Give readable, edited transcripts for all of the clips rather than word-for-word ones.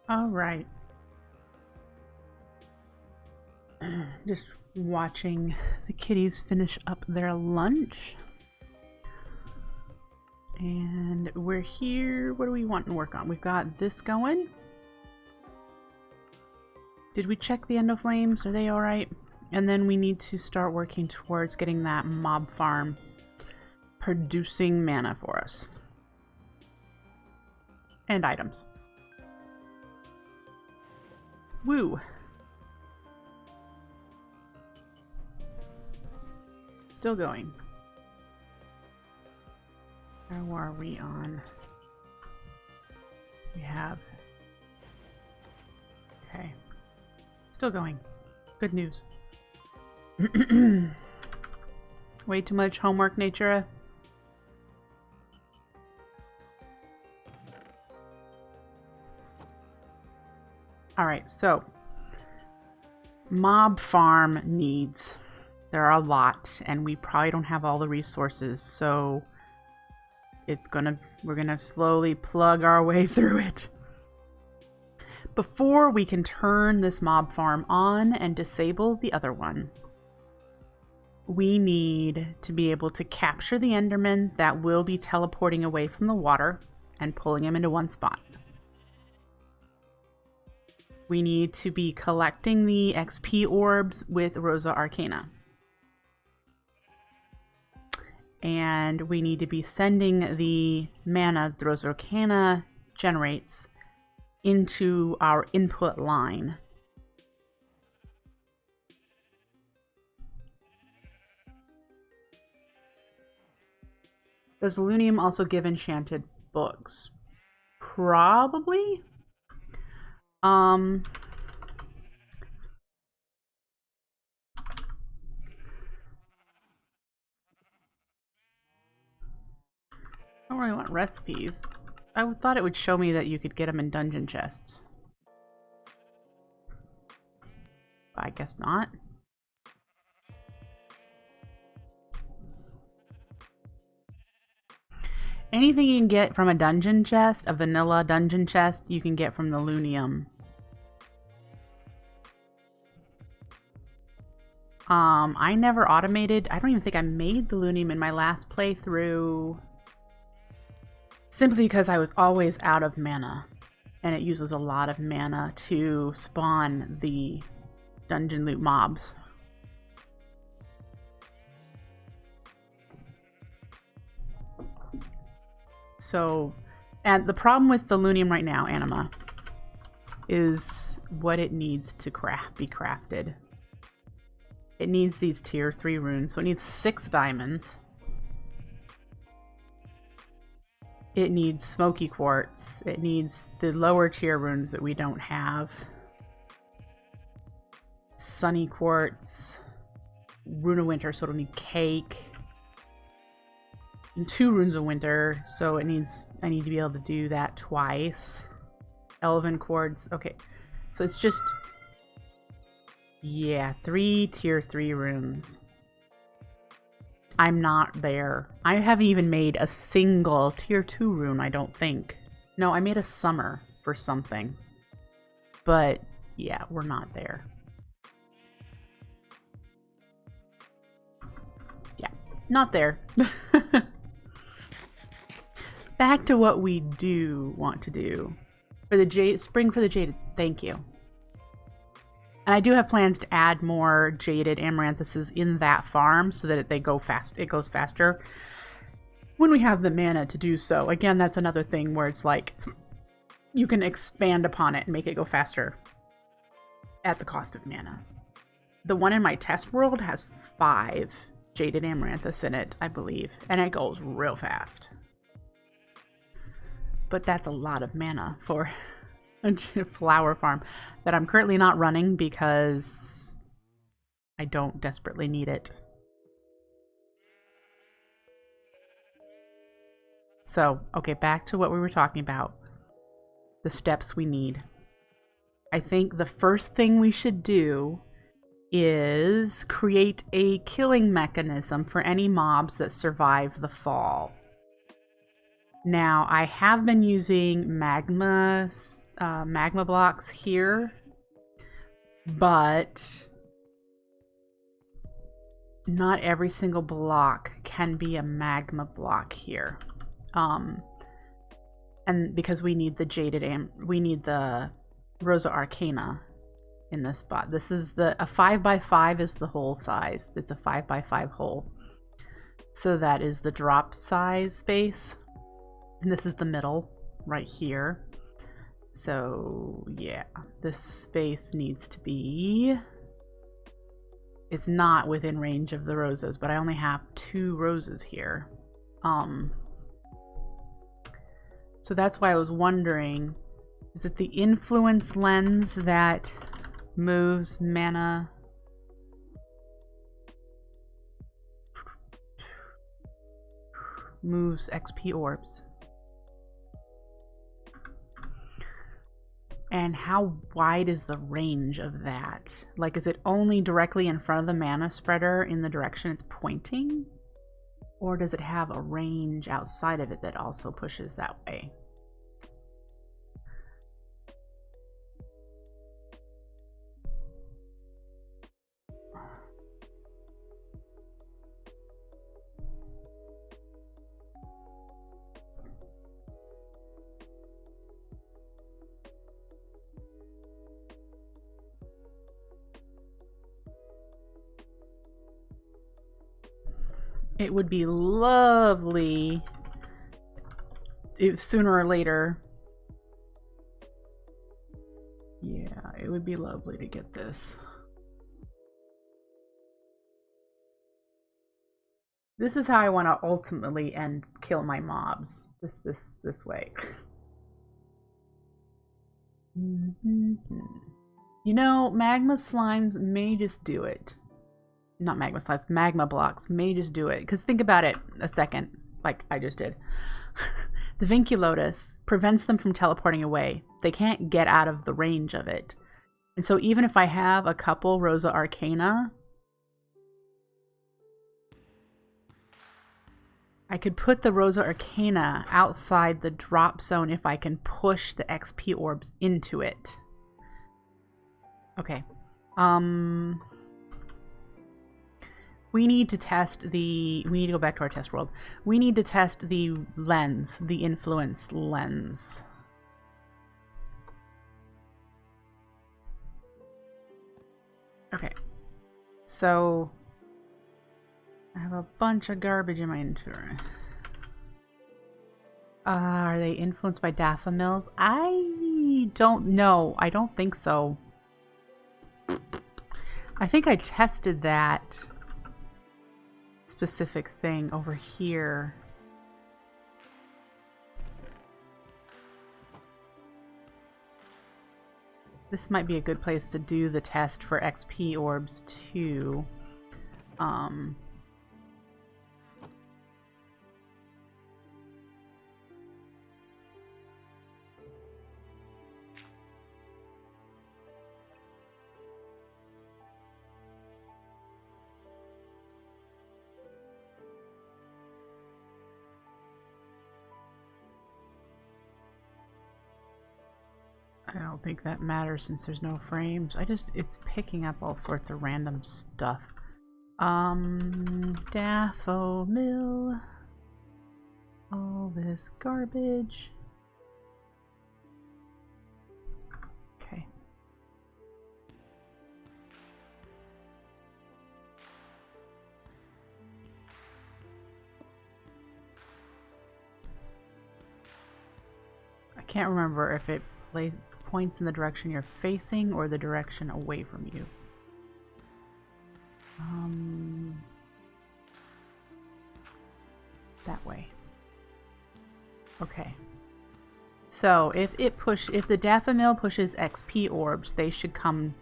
All right. Just watching the kitties finish up their lunch. And we're here. What do we want to work on? We've got this going. Did we check the endoflames? Are they all right? And then we need to start working towards getting that mob farm producing mana for us. And items. Woo! Still going. How are we on? We have... Okay. Still going. Good news. Way too much homework, Natura. Alright, so mob farm needs. There are a lot, and we probably don't have all the resources, so we're gonna slowly plug our way through it. Before we can turn this mob farm on and disable the other one, we need to be able to capture the Enderman that will be teleporting away from the water and pulling him into one spot. We need to be collecting the XP orbs with Rosa Arcana. And we need to be sending the mana that Rosa Arcana generates into our input line. Does Lunium also give enchanted books? Probably. I don't really want recipes. I thought it would show me that you could get them in dungeon chests. I guess not. Anything you can get from a dungeon chest, a vanilla dungeon chest, you can get from the Lunium. I never automated. I don't even think I made the Lunium in my last playthrough. Simply because I was always out of mana. And it uses a lot of mana to spawn the dungeon loot mobs. So, and the problem with the Lunium right now, Anima, is what it needs to be crafted. It needs these tier 3 runes, so it needs 6 diamonds. It needs smoky quartz. It needs the lower tier runes that we don't have. Sunny quartz. Rune of winter, so it'll need cake. And 2 runes of winter, so it needs, I need to be able to do that twice. Elven quartz. Okay, so it's just, yeah, 3 tier 3 runes. I'm not there. I haven't even made a single tier 2 rune, I don't think. No, I made a summer for something. But yeah, we're not there. Yeah, not there. Back to what we do want to do. For the jade, spring for the jaded. Thank you. And I do have plans to add more jaded amaranthuses in that farm so that they go fast. It goes faster when we have the mana to do so. Again, that's another thing where it's like you can expand upon it and make it go faster at the cost of mana. The one in my test world has 5 jaded amaranthus in it, I believe, and it goes real fast. But that's a lot of mana for a flower farm that I'm currently not running because I don't desperately need it. So, okay, back to what we were talking about. The steps we need. I think the first thing we should do is create a killing mechanism for any mobs that survive the fall. Now, I have been using magma magma blocks here, but not every single block can be a magma block here. And because we need the we need the Rosa Arcana in this spot. This is a 5x5 is the hole size. It's a 5x5 hole. So that is the drop size space. And this is the middle right here. So yeah, this space needs to be... It's not within range of the roses, but I only have 2 roses here. So that's why I was wondering, is it the influence lens that moves mana? Moves XP orbs. And how wide is the range of that? Like, is it only directly in front of the mana spreader in the direction it's pointing? Or does it have a range outside of it that also pushes that way? It would be lovely if sooner or later. Yeah, it would be lovely to get this. This is how I want to ultimately kill my mobs. This way. You know, magma slimes may just do it. Not magma slimes, magma blocks may just do it. Because think about it a second, like I just did. The Vinculotus prevents them from teleporting away. They can't get out of the range of it. And so even if I have a couple Rosa Arcana, I could put the Rosa Arcana outside the drop zone if I can push the XP orbs into it. Okay. We need to test we need to go back to our test world. We need to test the lens, the influence lens. Okay. So I have a bunch of garbage in my inventory. Are they influenced by daffodils? I don't know. I don't think so. I think I tested that specific thing over here. This might be a good place to do the test for XP orbs too. I don't think that matters since there's no frames. It's picking up all sorts of random stuff. Daffodil. All this garbage. Okay. I can't remember if it points in the direction you're facing or the direction away from you. That way. Okay. So if the daffodil pushes XP orbs, they should come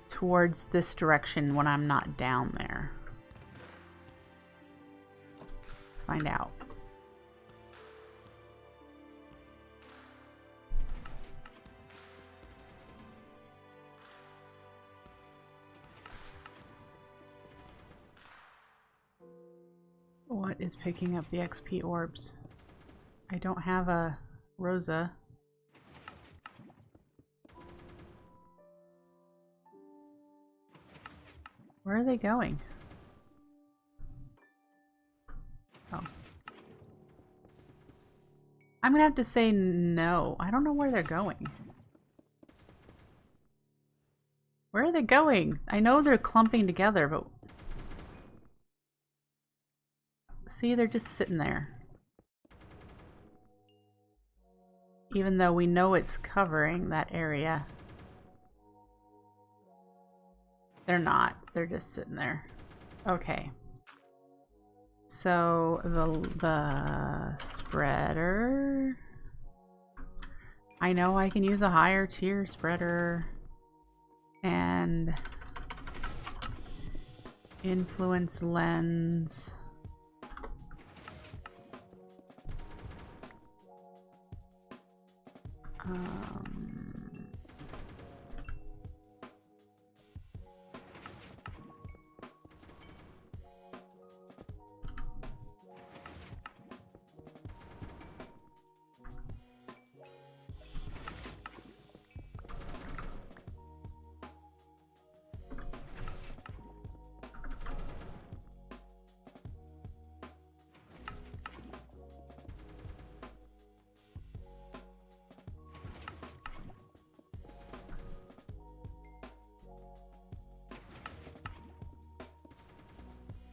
towards this direction when I'm not down there. Let's find out. What is picking up the XP orbs? I don't have a Rosa. Where are they going? Oh. I'm gonna have to say no. I don't know where they're going. Where are they going? I know they're clumping together, but... See, they're just sitting there. Even though we know it's covering that area. They're not. They're just sitting there. Okay. So, the spreader... I know I can use a higher tier spreader. And... influence lens...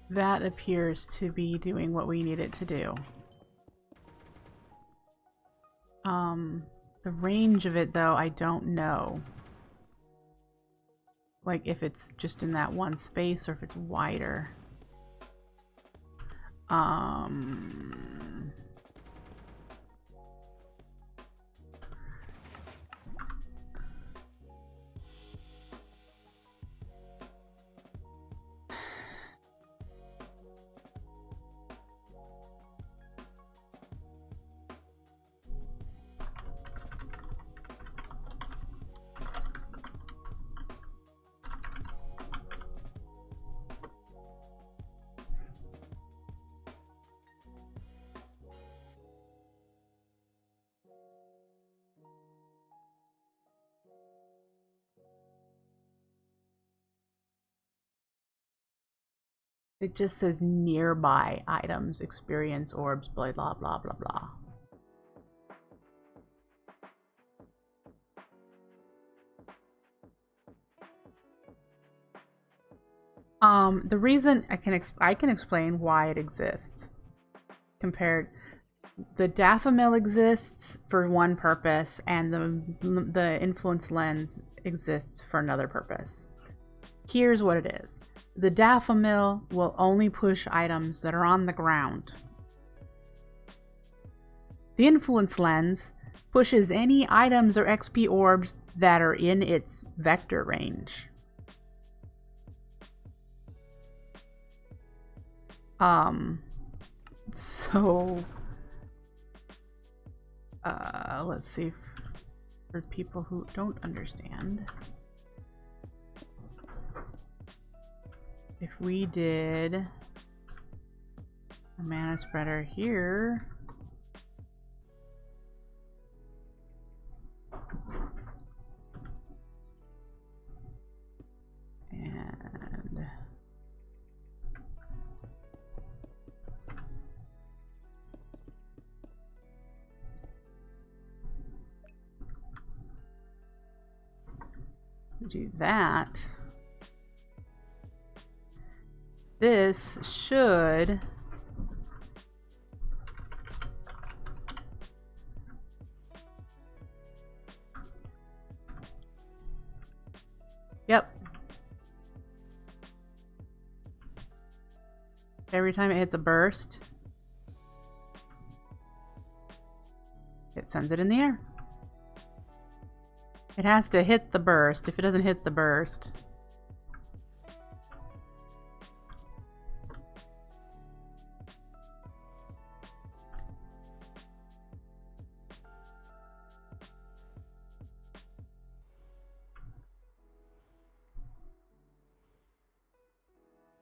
That appears to be doing what we need it to do. The range of it, though, I don't know. Like, if it's just in that one space or if it's wider. It just says nearby items, experience orbs, blah, blah, blah, blah, blah. The reason I can explain why it exists. Compared, the daffodil exists for one purpose, and the influence lens exists for another purpose. Here's what it is. The daffodil will only push items that are on the ground. The influence lens pushes any items or XP orbs that are in its vector range. Let's see, for people who don't understand. If we did a mana spreader here, and do that, this should every time it hits a burst, it sends it in the air. It has to hit the burst. If it doesn't hit the burst,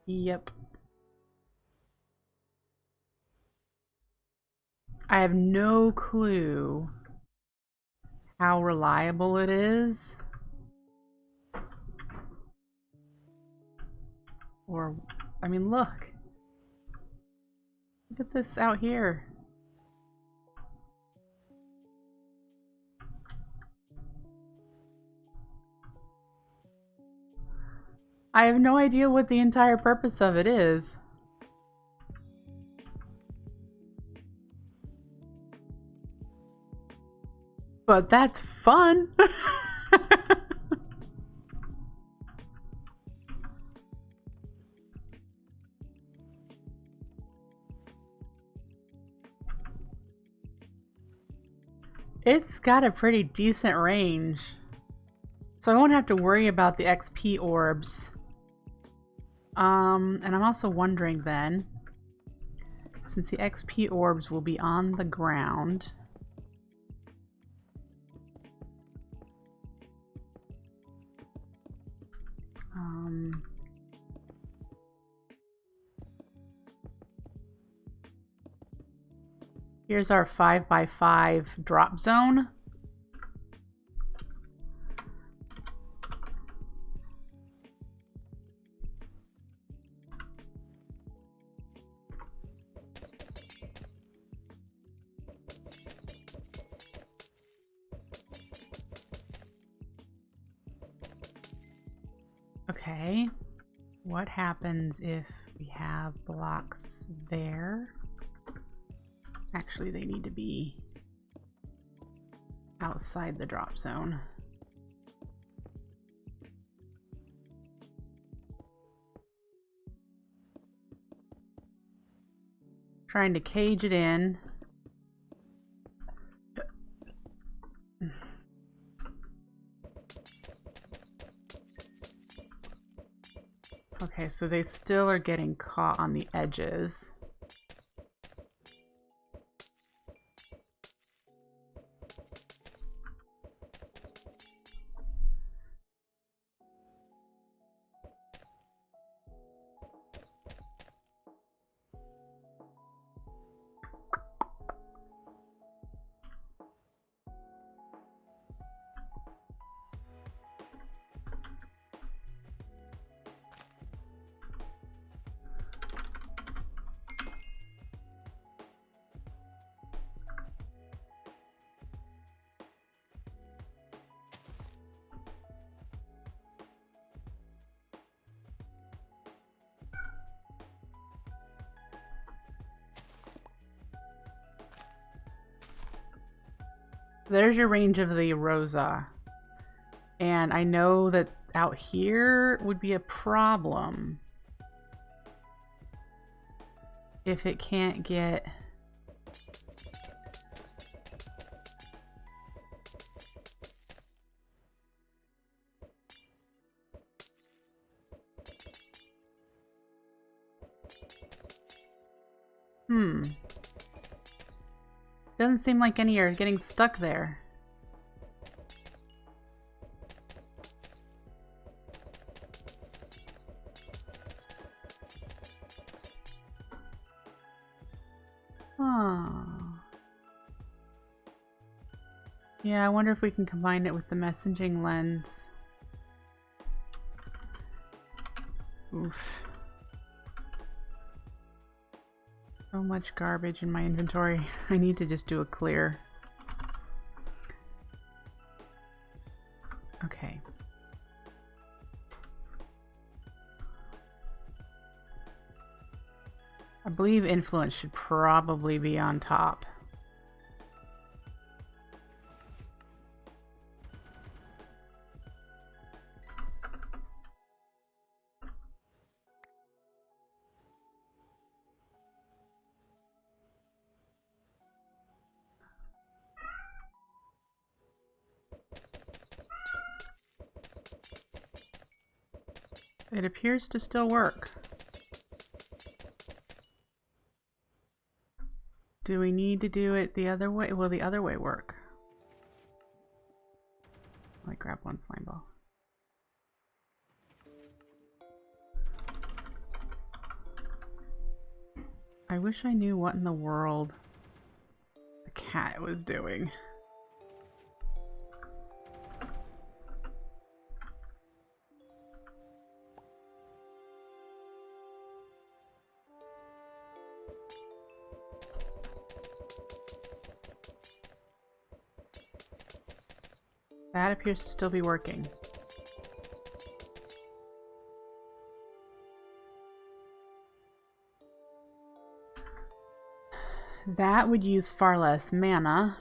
yep. I have no clue how reliable it is. Or, I mean, look. Look at this out here. I have no idea what the entire purpose of it is. But that's fun! It's got a pretty decent range. So I won't have to worry about the XP orbs. And I'm also wondering then, since the XP orbs will be on the ground, here's our 5x5 drop zone. Okay, what happens if we have blocks there? Actually, they need to be outside the drop zone. Trying to cage it in. Okay, so they still are getting caught on the edges. There's your range of the Rosa. And I know that out here would be a problem if it can't get... Doesn't seem like any are getting stuck there. Oh. Yeah, I wonder if we can combine it with the messaging lens. Oof. So much garbage in my inventory. I need to just do a clear. Okay. I believe influence should probably be on top. It appears to still work. Do we need to do it the other way? Will the other way work? Let me grab one slime ball. I wish I knew what in the world the cat was doing. That appears to still be working. That would use far less mana.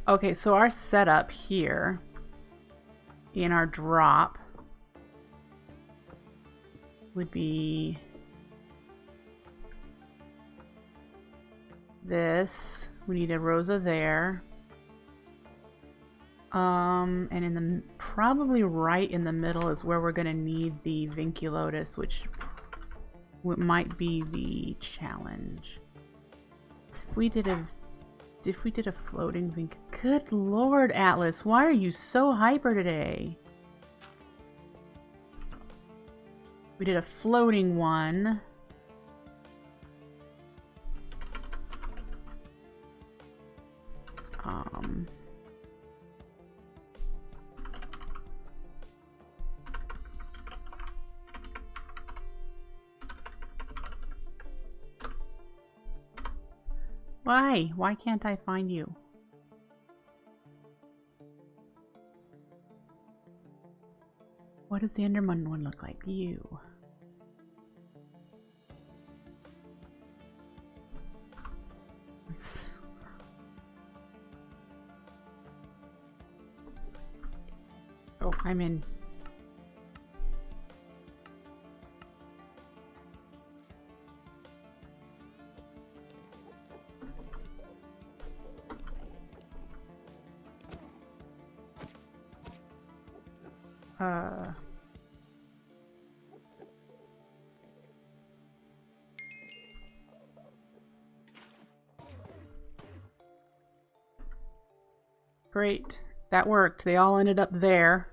Okay, so our setup here in our drop would be this. We need a Rosa there. And in the probably right in the middle is where we're gonna need the Vinculotus, which might be the challenge. If we did a floating Vinc, good lord, Atlas, why are you so hyper today? We did a floating one. Why? Why can't I find you? What does the Enderman one look like? You. Oh, I'm in. Great. That worked. They all ended up there.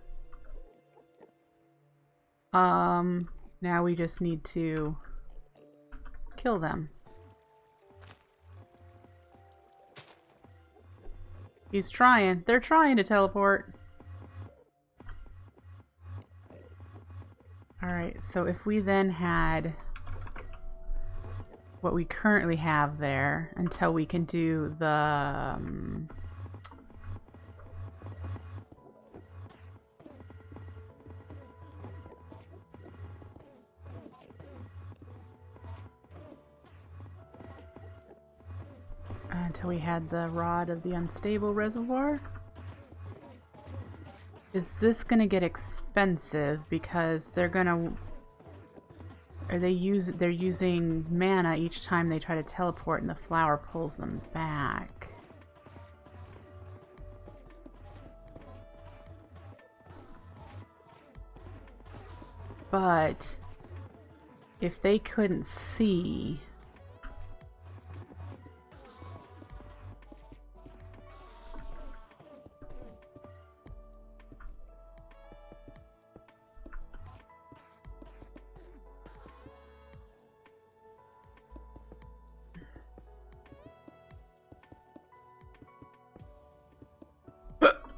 Now we just need to kill them. He's trying. They're trying to teleport. Alright, so if we then had what we currently have there until we can do the until we had the Rod of the Unstable Reservoir. Is this gonna get expensive because they're gonna they're using mana each time they try to teleport and the flower pulls them back. But if they couldn't see,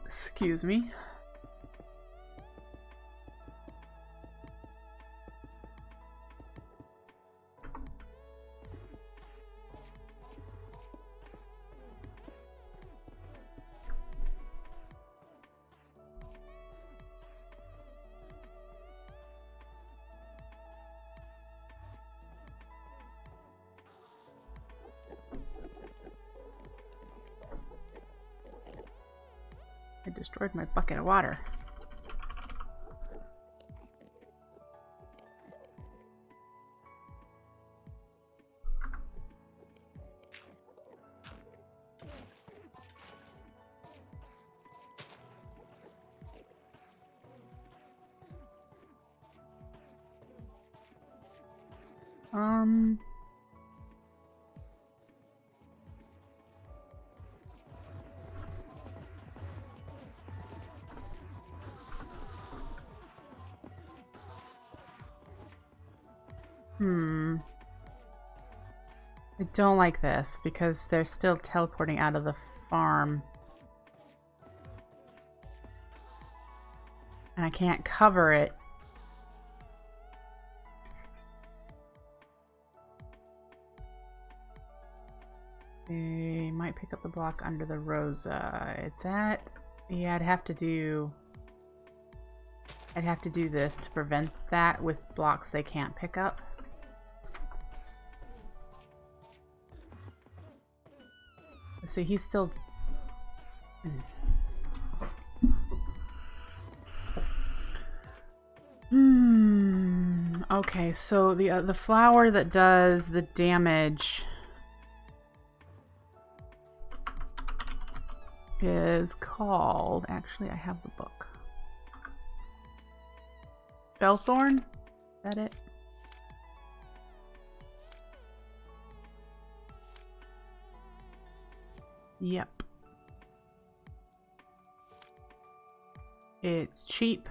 excuse me. I destroyed my bucket of water. I don't like this because they're still teleporting out of the farm. And I can't cover it. They might pick up the block under the Rosa. It's at... Yeah, I'd have to do this to prevent that with blocks they can't pick up. So he's still... Okay, so the flower that does the damage is called... Actually, I have the book. Bellthorn? Is that it? Yep. It's cheap.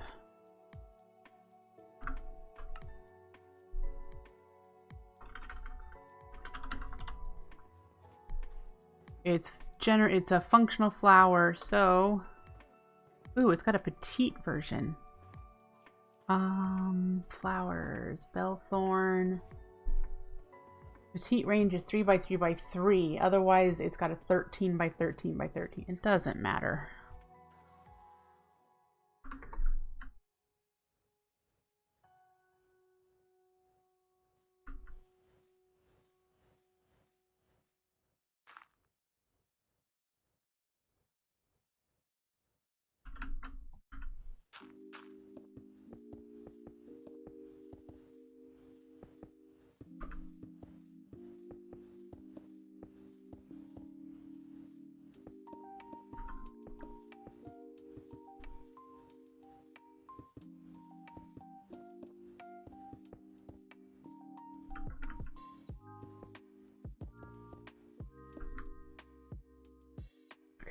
It's a functional flower, so... Ooh, it's got a petite version. Flowers. Bellthorn. Petite range is 3 by 3 by 3. Otherwise, it's got a 13 by 13 by 13. It doesn't matter.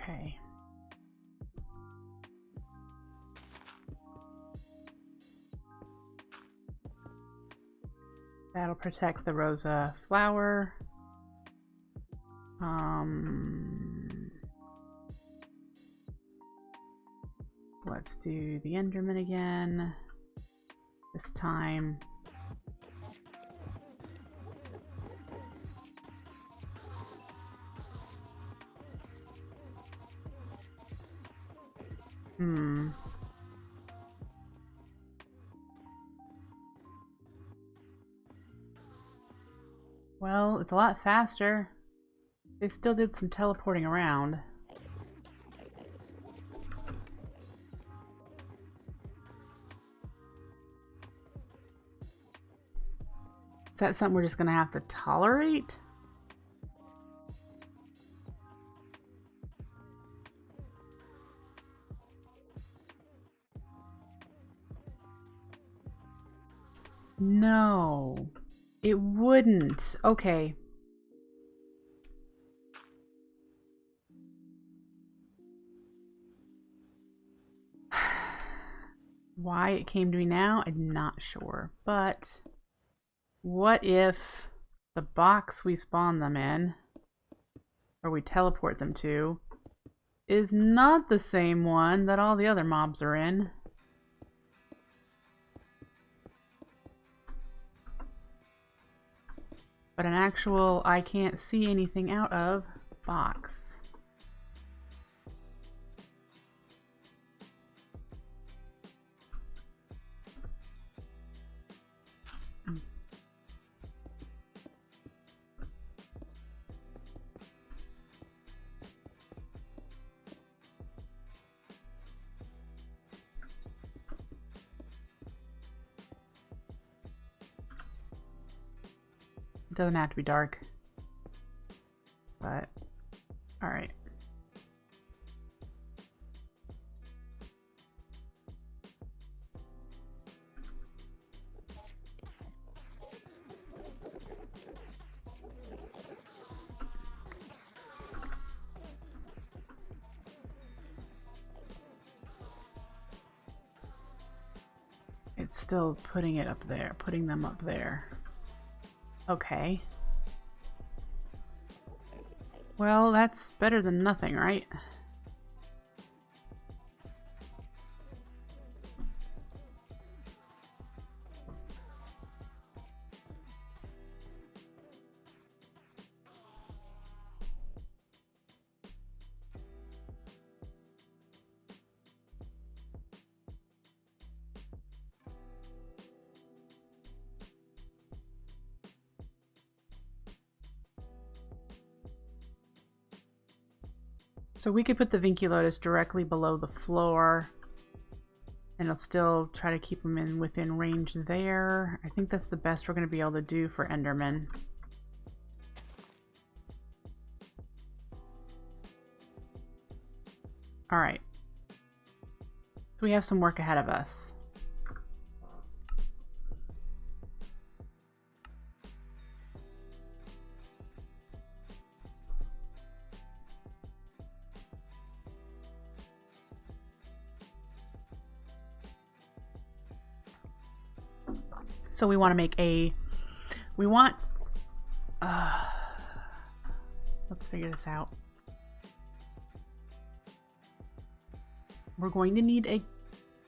Okay. That'll protect the Rosa flower. Let's do the Enderman again. This time. Well, it's a lot faster. They still did some teleporting around. Is that something we're just gonna have to tolerate? No, it wouldn't. Okay. Why it came to me now, I'm not sure. But what if the box we spawn them in, or we teleport them to, is not the same one that all the other mobs are in? But an actual I can't see anything out of box. It doesn't have to be dark, but all right. It's still putting it up there, putting them up there. Okay. Well, that's better than nothing, right? So we could put the Vinculotus directly below the floor, and it'll still try to keep them in within range there. I think that's the best we're going to be able to do for Enderman. All right. So we have some work ahead of us. So we want to make a, let's figure this out. We're going to need a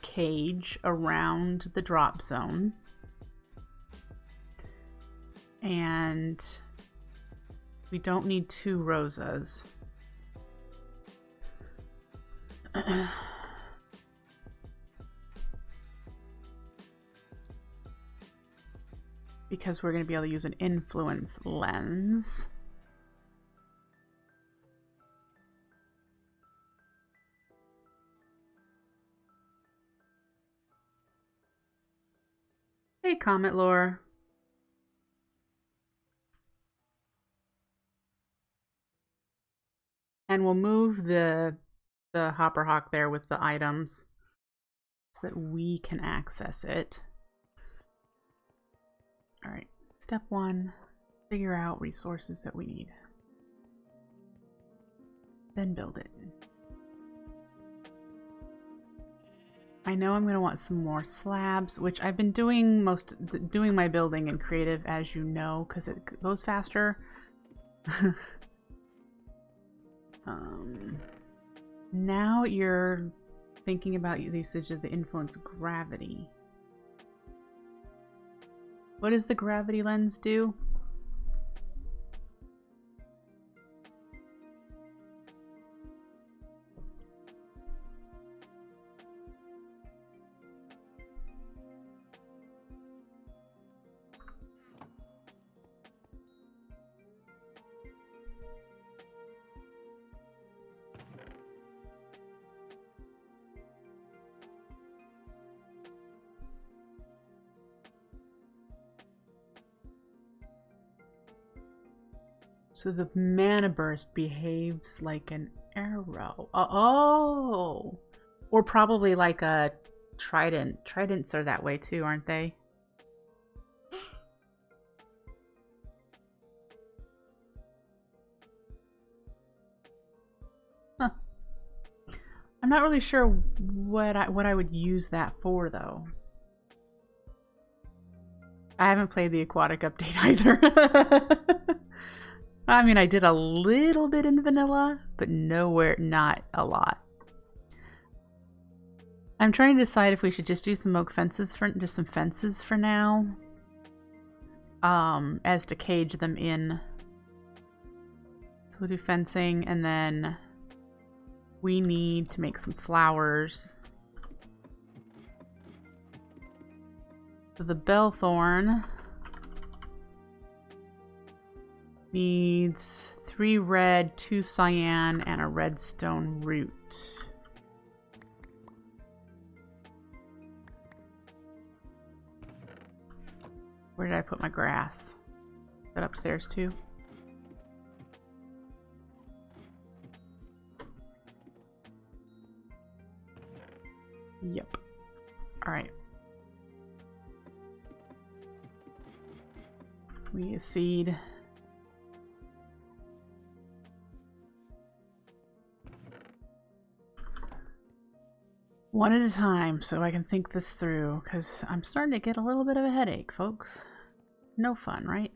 cage around the drop zone. And we don't need 2 rosas. Because we're going to be able to use an influence lens. Hey, Comet Lore. And we'll move the Hopper Hawk there with the items so that we can access it. All right, step 1, figure out resources that we need. Then build it. I know I'm going to want some more slabs, which I've been doing doing my building in creative, as you know, because it goes faster. Now you're thinking about the usage of the influence gravity. What does the gravity lens do? So the mana burst behaves like an arrow. Oh! Or probably like a trident. Tridents are that way too, aren't they? Huh. I'm not really sure what I would use that for, though. I haven't played the aquatic update either. I mean, I did a little bit in vanilla, but not a lot. I'm trying to decide if we should just do some oak fences just some fences for now. As to cage them in. So we'll do fencing, and then we need to make some flowers. So the bellthorn needs 3 red, 2 cyan, and a redstone root. Where did I put my grass? Is that upstairs too? Yep. All right. We need a seed. One at a time, so I can think this through, because I'm starting to get a little bit of a headache, folks. No fun, right?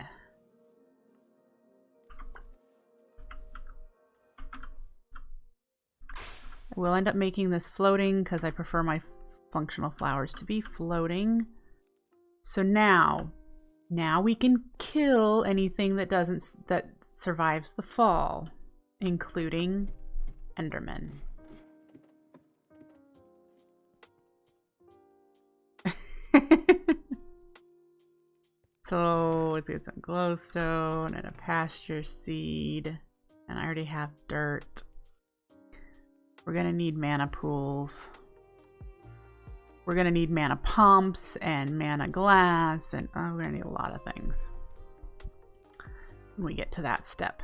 I will end up making this floating, because I prefer my functional flowers to be floating. So now we can kill anything that survives the fall, including Enderman. So let's get some glowstone and a pasture seed. And I already have dirt. We're gonna need mana pools. We're gonna need mana pumps and mana glass, and we're gonna need a lot of things when we get to that step.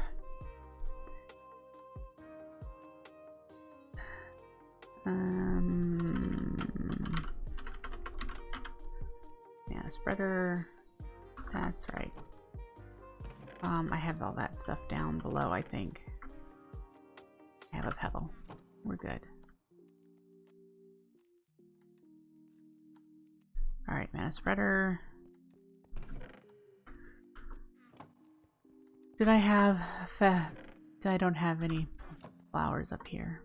Mana spreader. That's right. I have all that stuff down below, I think. I have a petal. We're good. Alright, mana spreader. Did I have... I don't have any flowers up here.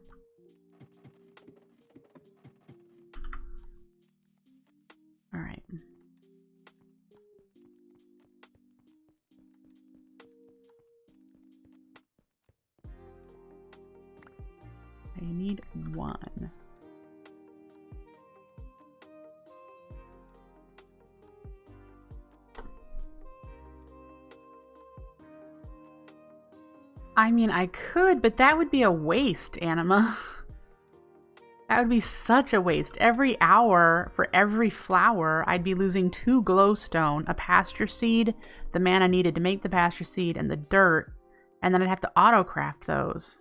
Alright. I need one. I mean, I could, but that would be a waste, Anima. That would be such a waste. Every hour, for every flower, I'd be losing 2 glowstone, a pasture seed, the mana needed to make the pasture seed, and the dirt, and then I'd have to auto-craft those.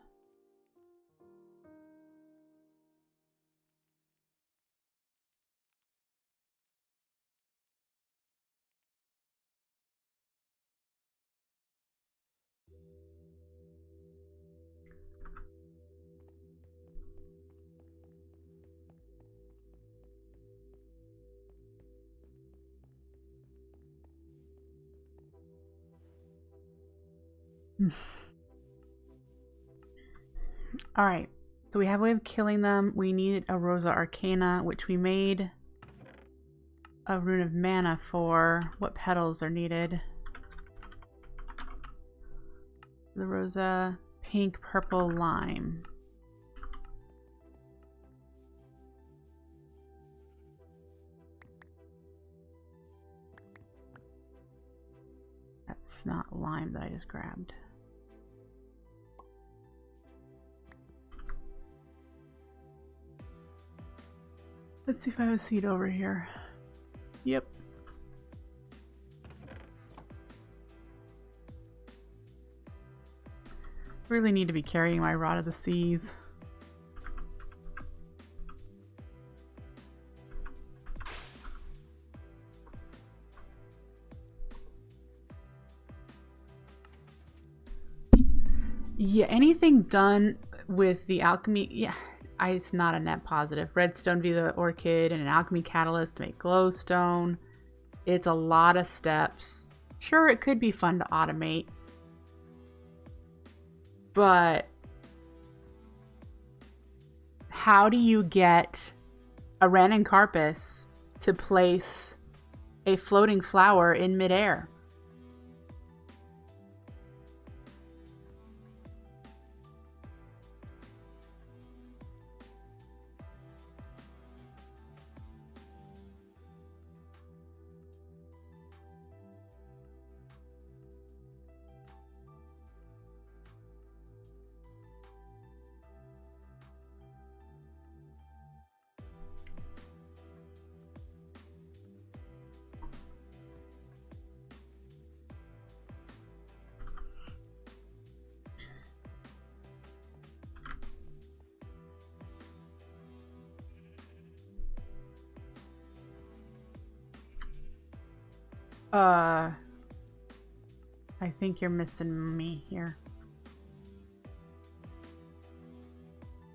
Alright, so we have a way of killing them. We need a Rosa Arcana, which we made a Rune of Mana for. What petals are needed? The Rosa, pink, purple, lime. That's not lime that I just grabbed. Let's see if I have a seed over here. Yep. Really need to be carrying my Rod of the Seas. Yeah, anything done with the alchemy, yeah. It's not a net positive. Redstone via the orchid and an alchemy catalyst to make glowstone. It's a lot of steps. Sure, it could be fun to automate. But how do you get a Ranuncarpus to place a floating flower in midair? I think you're missing me here.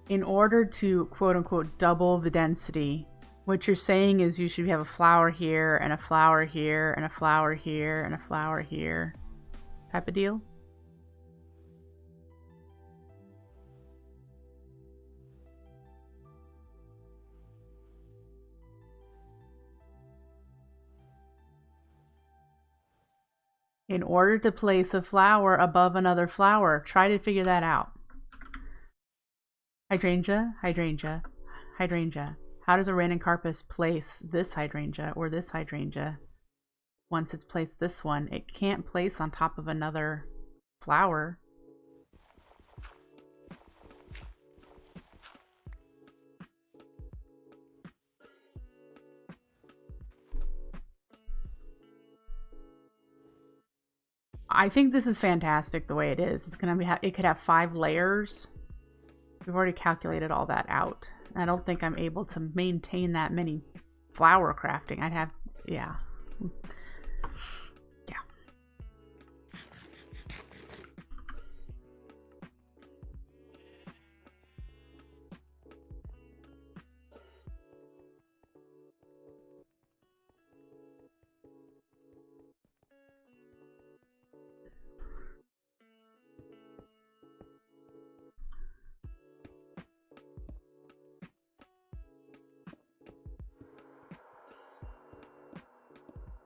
In order to quote-unquote double the density, what you're saying is you should have a flower here, and a flower here, and a flower here, and a flower here type of deal? In order to place a flower above another flower, try to figure that out. Hydrangea, hydrangea, hydrangea. How does a Ranuncarpus place this hydrangea or this hydrangea? Once it's placed this one, it can't place on top of another flower. I think this is fantastic the way it is. It's gonna be it could have 5 layers. We've already calculated all that out. I don't think I'm able to maintain that many flower crafting. I'd have, yeah. Yeah.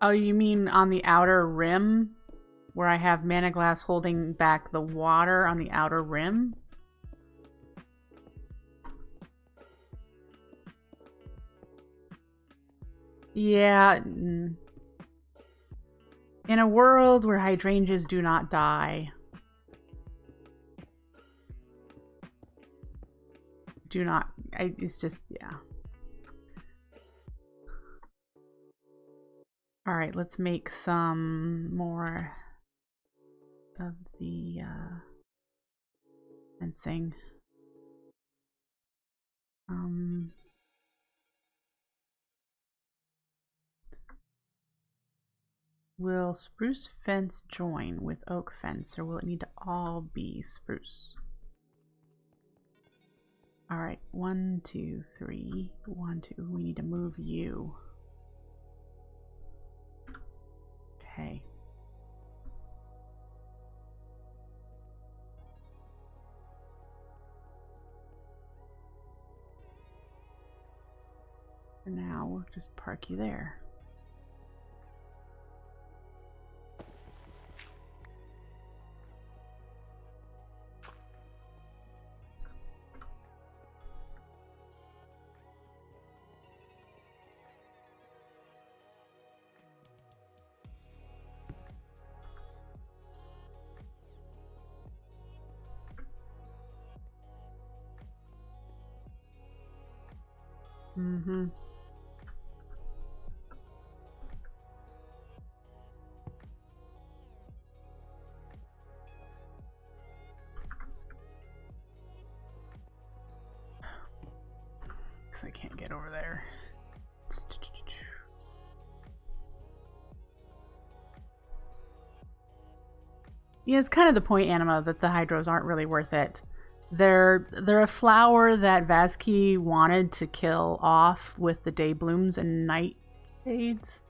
Oh, you mean on the outer rim? Where I have mana glass holding back the water on the outer rim? Yeah. In a world where hydrangeas do not die, it's just, yeah. All right, let's make some more of the fencing. Will spruce fence join with oak fence, or will it need to all be spruce? All right, 1, 2, 3, 1, 2. We need to move you. Okay. For now, we'll just park you there. Mm-hmm. I can't get over there. Yeah, it's kind of the point, Anima, that the hydros aren't really worth it. They're a flower that Vazki wanted to kill off with the day blooms and night fades,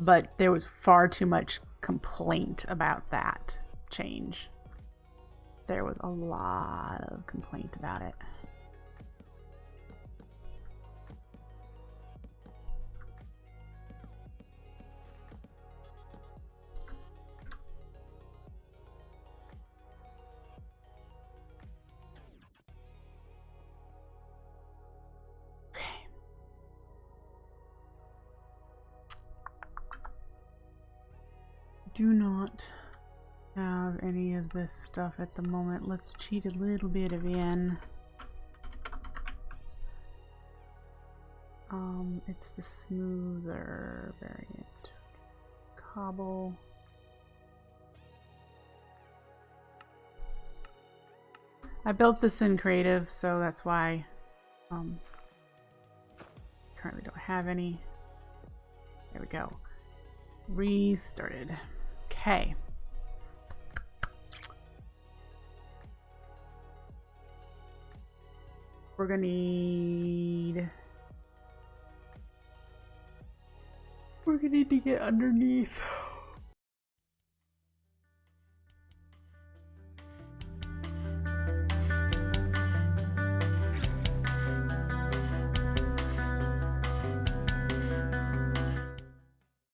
but there was far too much complaint about that change. There was a lot of complaint about it. Do not have any of this stuff at the moment. Let's cheat a little bit of in. It's the smoother variant. Cobble. I built this in creative, so that's why currently don't have any. There we go. Restarted. Okay. We're gonna need to get underneath